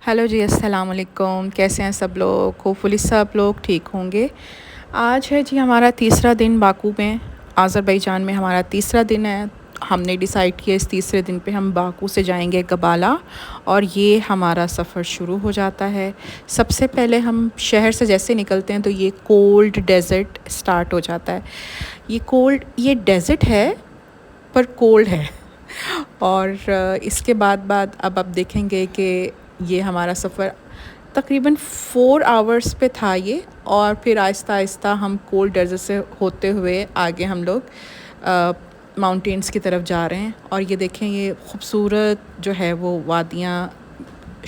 Hello जी, अस्सलाम वालेकुम। कैसे हैं सब लोग? होपफुली सब लोग ठीक होंगे। आज है जी हमारा तीसरा दिन बाकू में, अज़रबैजान में हमारा तीसरा दिन है। हमने डिसाइड किया इस तीसरे दिन पे हम बाकू से जाएंगे गबाला और ये हमारा सफ़र शुरू हो जाता है। सबसे पहले हम शहर से जैसे निकलते हैं तो ये कोल्ड डेज़र्ट स्टार्ट हो जाता है। ये डेज़र्ट है पर कोल्ड है। और इसके बाद अब आप देखेंगे कि ये हमारा सफ़र तकरीबन 4 आवर्स पे था ये। और फिर आहिस्ता आहिस्ता हम कोल्ड डेजर्ट से होते हुए आगे हम लोग माउंटेन्स की तरफ जा रहे हैं। और ये देखें, ये ख़ूबसूरत जो है वो वादियाँ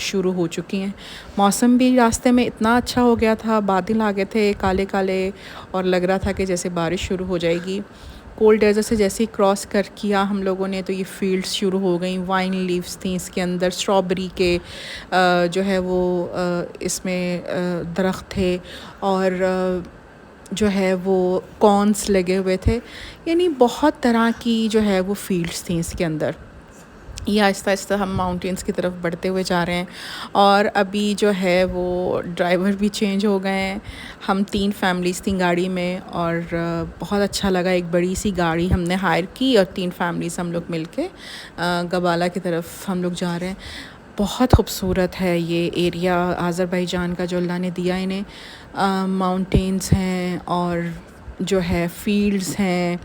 शुरू हो चुकी हैं। मौसम भी रास्ते में इतना अच्छा हो गया था, बादल आ गए थे काले काले और लग रहा था कि जैसे बारिश शुरू हो जाएगी। कोल्ड डेज़र्ट से जैसे ही क्रॉस कर किया हम लोगों ने तो ये फील्ड्स शुरू हो गई। वाइन लीव्स थी इसके अंदर, स्ट्रॉबेरी के जो है वो इसमें दरख्त थे और जो है वो कॉर्न्स लगे हुए थे। यानी बहुत तरह की जो है वो फील्ड्स थी इसके अंदर। ये आहिस्ता आहिस्ता हम माउंटेन्स की तरफ बढ़ते हुए जा रहे हैं। और अभी जो है वो ड्राइवर भी चेंज हो गए हैं। हम 3 फैमिलीज़ थी गाड़ी में और बहुत अच्छा लगा। एक बड़ी सी गाड़ी हमने हायर की और 3 फैमिलीज़ हम लोग मिलके गबाला की तरफ हम लोग जा रहे हैं। बहुत खूबसूरत है ये एरिया अज़रबैजान का जो अल्लाह ने दिया इन्हें। माउंटेन्स हैं और जो है फील्ड्स हैं।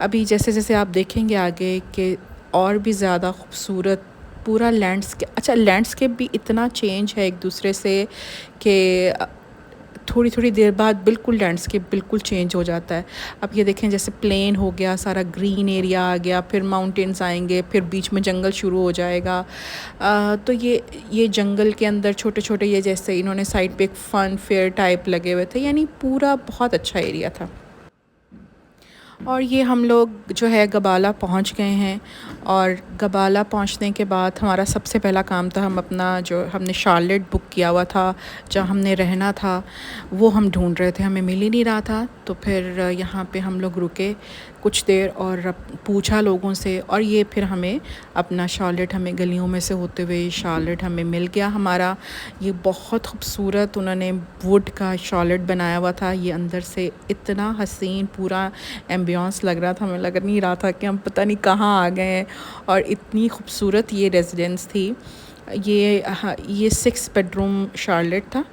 अभी जैसे जैसे आप देखेंगे आगे कि और भी ज़्यादा खूबसूरत पूरा लैंडस्केप भी इतना चेंज है एक दूसरे से कि थोड़ी थोड़ी देर बाद बिल्कुल लैंडस्केप बिल्कुल चेंज हो जाता है। अब ये देखें, जैसे प्लेन हो गया, सारा ग्रीन एरिया आ गया, फिर माउंटेन्स आएंगे, फिर बीच में जंगल शुरू हो जाएगा। तो ये जंगल के अंदर छोटे छोटे ये जैसे इन्होंने साइड पे एक फ़न फेयर टाइप लगे हुए थे। यानी पूरा बहुत अच्छा एरिया था। और ये हम लोग जो है गबाला पहुंच गए हैं। और गबाला पहुंचने के बाद हमारा सबसे पहला काम था, हम अपना जो हमने शार्लेट बुक किया हुआ था जहाँ हमने रहना था वो हम ढूंढ रहे थे, हमें मिल ही नहीं रहा था। तो फिर यहाँ पे हम लोग रुके कुछ देर और पूछा लोगों से और ये फिर हमें अपना शार्लेट, हमें गलियों में से होते हुए शार्लेट हमें मिल गया हमारा। ये बहुत खूबसूरत उन्होंने वुड का शार्लेट बनाया हुआ था। ये अंदर से इतना हसीन पूरा एम्बियंस लग रहा था, हमें लग नहीं रहा था कि हम पता नहीं कहाँ आ गए हैं। और इतनी खूबसूरत ये रेजिडेंस थी। ये 6 बेडरूम शार्लेट था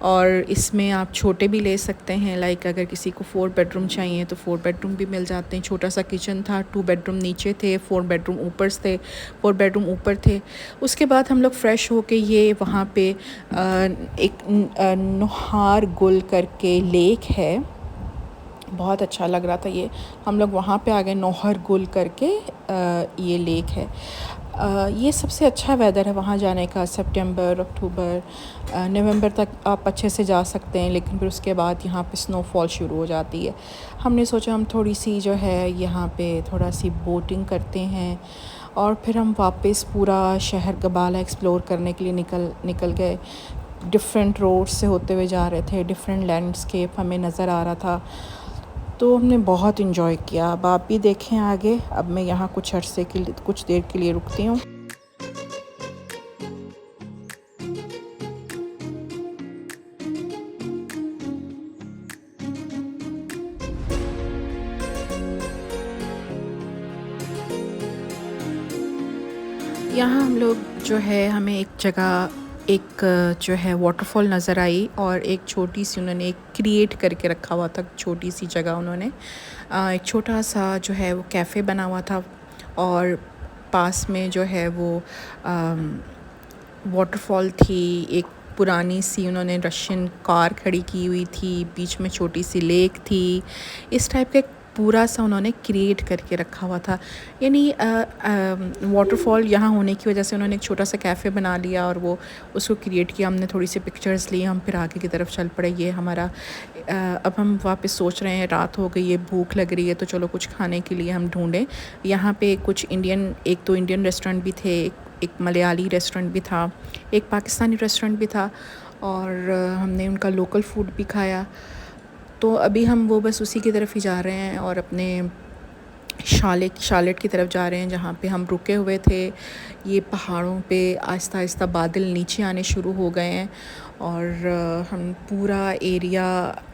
और इसमें आप छोटे भी ले सकते हैं। लाइक अगर किसी को 4 बेडरूम चाहिए तो 4 बेडरूम भी मिल जाते हैं। छोटा सा किचन था, 2 बेडरूम नीचे थे, 4 बेडरूम ऊपर थे, 4 बेडरूम ऊपर थे। उसके बाद हम लोग फ़्रेश होके ये वहाँ पे एक नुहार गुल करके लेक है, बहुत अच्छा लग रहा था ये। हम लोग वहाँ पे आ गए, नौहर गुल करके ये लेक है। ये सबसे अच्छा वेदर है वहाँ जाने का, सितंबर, अक्टूबर, नवंबर तक आप अच्छे से जा सकते हैं। लेकिन फिर उसके बाद यहाँ पे स्नोफॉल शुरू हो जाती है। हमने सोचा हम थोड़ी सी जो है यहाँ पे थोड़ा सी बोटिंग करते हैं और फिर हम वापस पूरा शहर गबाला एक्सप्लोर करने के लिए निकल गए। डिफरेंट रोड्स से होते हुए जा रहे थे, डिफरेंट लैंडस्केप हमें नज़र आ रहा था। तो हमने बहुत इन्जॉय किया। अब आप भी देखें आगे। अब मैं यहाँ कुछ देर के लिए रुकती हूँ। यहाँ हम लोग जो है हमें एक जो है वाटरफॉल नज़र आई और एक छोटी सी उन्होंने एक क्रिएट करके रखा हुआ था, छोटी सी जगह उन्होंने एक छोटा सा जो है वो कैफ़े बना हुआ था। और पास में जो है वो वाटरफॉल थी। एक पुरानी सी उन्होंने रशियन कार खड़ी की हुई थी, बीच में छोटी सी लेक थी। इस टाइप का एक पूरा सा उन्होंने क्रिएट करके रखा हुआ था। यानी वाटरफॉल यहाँ होने की वजह से उन्होंने एक छोटा सा कैफ़े बना लिया और वो उसको क्रिएट किया। हमने थोड़ी सी पिक्चर्स ली, हम फिर आगे की तरफ चल पड़े। ये हमारा अब हम वापस सोच रहे हैं, रात हो गई है, भूख लग रही है, तो चलो कुछ खाने के लिए हम ढूंढें। यहाँ पे एक तो इंडियन रेस्टोरेंट भी थे, एक मलयाली रेस्टोरेंट भी था, एक पाकिस्तानी रेस्टोरेंट भी था और हमने उनका लोकल फूड भी खाया। तो अभी हम वो बस उसी की तरफ ही जा रहे हैं और अपने शालेट की तरफ जा रहे हैं, जहाँ पे हम रुके हुए थे। ये पहाड़ों पे आहिस्ता आहिस्ता बादल नीचे आने शुरू हो गए हैं और हम पूरा एरिया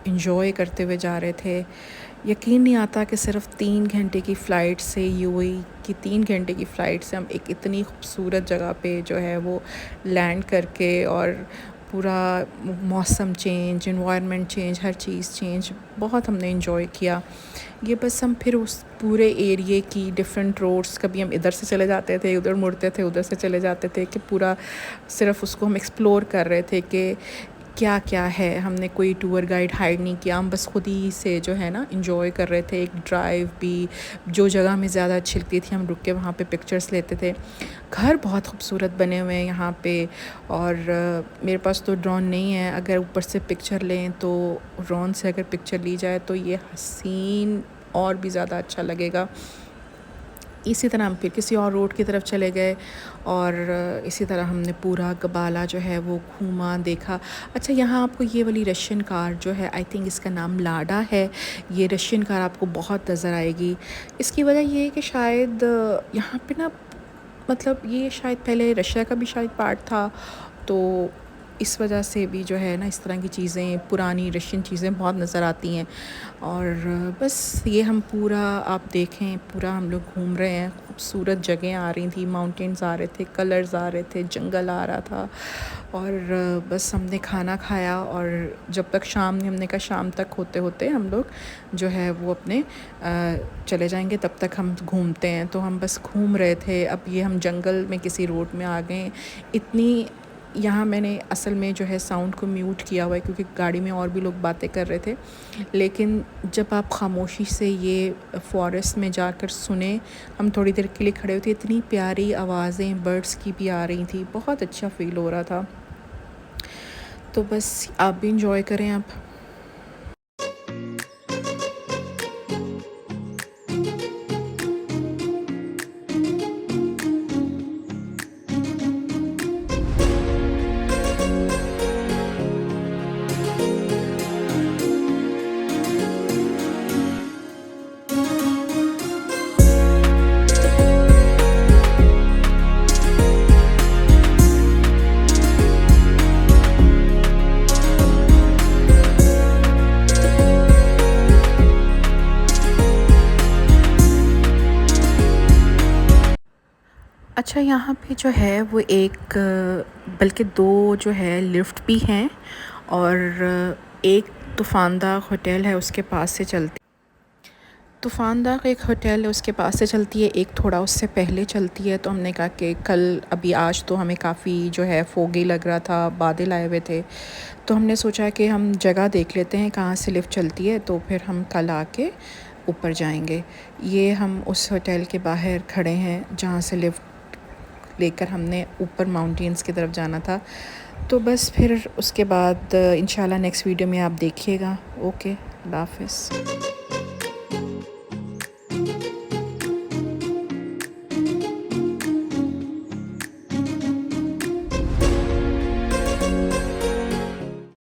एंजॉय करते हुए जा रहे थे। यकीन नहीं आता कि सिर्फ़ 3 घंटे की फ़्लाइट से यूएई की 3 घंटे की फ़्लाइट से हम एक इतनी खूबसूरत जगह पे जो है वो लैंड करके, और पूरा मौसम चेंज, एनवायरनमेंट चेंज, हर चीज़ चेंज, बहुत हमने एंजॉय किया। ये बस हम फिर उस पूरे एरिए की डिफरेंट रोड्स, कभी हम इधर से चले जाते थे, उधर मुड़ते थे, उधर से चले जाते थे, कि पूरा सिर्फ उसको हम एक्सप्लोर कर रहे थे कि क्या क्या है। हमने कोई टूर गाइड हायर नहीं किया, हम बस खुद ही से जो है ना इंजॉय कर रहे थे। एक ड्राइव भी, जो जगह हमें ज़्यादा अच्छी लगती थी हम रुक के वहाँ पे पिक्चर्स लेते थे। घर बहुत खूबसूरत बने हुए हैं यहाँ पे, और मेरे पास तो ड्रोन नहीं है। अगर ऊपर से पिक्चर लें तो ड्रोन से अगर पिक्चर ली जाए तो ये हसीन और भी ज़्यादा अच्छा लगेगा। इसी तरह हम फिर किसी और रोड की तरफ चले गए, और इसी तरह हमने पूरा गबाला जो है वो घूमा, देखा। अच्छा, यहाँ आपको ये वाली रशियन कार जो है, आई थिंक इसका नाम लाडा है, ये रशियन कार आपको बहुत नज़र आएगी। इसकी वजह ये है कि शायद यहाँ पे ना, मतलब ये शायद पहले रशिया का भी शायद पार्ट था, तो इस वजह से भी जो है ना इस तरह की चीज़ें, पुरानी रशियन चीज़ें बहुत नज़र आती हैं। और बस ये हम पूरा, आप देखें, पूरा हम लोग घूम रहे हैं। खूबसूरत जगहें आ रही थी, माउंटेन्स आ रहे थे, कलर्स आ रहे थे, जंगल आ रहा था, और बस हमने खाना खाया। और जब तक शाम ने, हमने कहा शाम तक होते होते हम लोग जो है वो अपने चले जाएंगे, तब तक हम घूमते हैं। तो हम बस घूम रहे थे। अब ये हम जंगल में किसी रोड में आ गए। इतनी यहाँ मैंने असल में जो है साउंड को म्यूट किया हुआ है, क्योंकि गाड़ी में और भी लोग बातें कर रहे थे। लेकिन जब आप खामोशी से ये फॉरेस्ट में जाकर सुने, हम थोड़ी देर के लिए खड़े हुए थे, इतनी प्यारी आवाज़ें बर्ड्स की भी आ रही थी, बहुत अच्छा फ़ील हो रहा था। तो बस आप भी इंजॉय करें अब। अच्छा, यहाँ पे जो है वो एक, बल्कि 2 जो है लिफ्ट भी हैं, और एक तूफ़ानदाग होटल है उसके पास से चलती, तूफ़ानदाग एक होटल है उसके पास से चलती है, एक थोड़ा उससे पहले चलती है। तो हमने कहा कि अभी आज तो हमें काफ़ी जो है फोगी लग रहा था, बादल आए हुए थे, तो हमने सोचा कि हम जगह देख लेते हैं कहाँ से लिफ्ट चलती है, तो फिर हम कल आके ऊपर जाएंगे। ये हम उस होटल के बाहर खड़े हैं जहाँ से लिफ्ट लेकर हमने ऊपर माउंटेन्स की तरफ जाना था। तो बस फिर उसके बाद इंशाल्लाह नेक्स्ट वीडियो में आप देखिएगा। ओके, अल्लाह हाफ़िज़।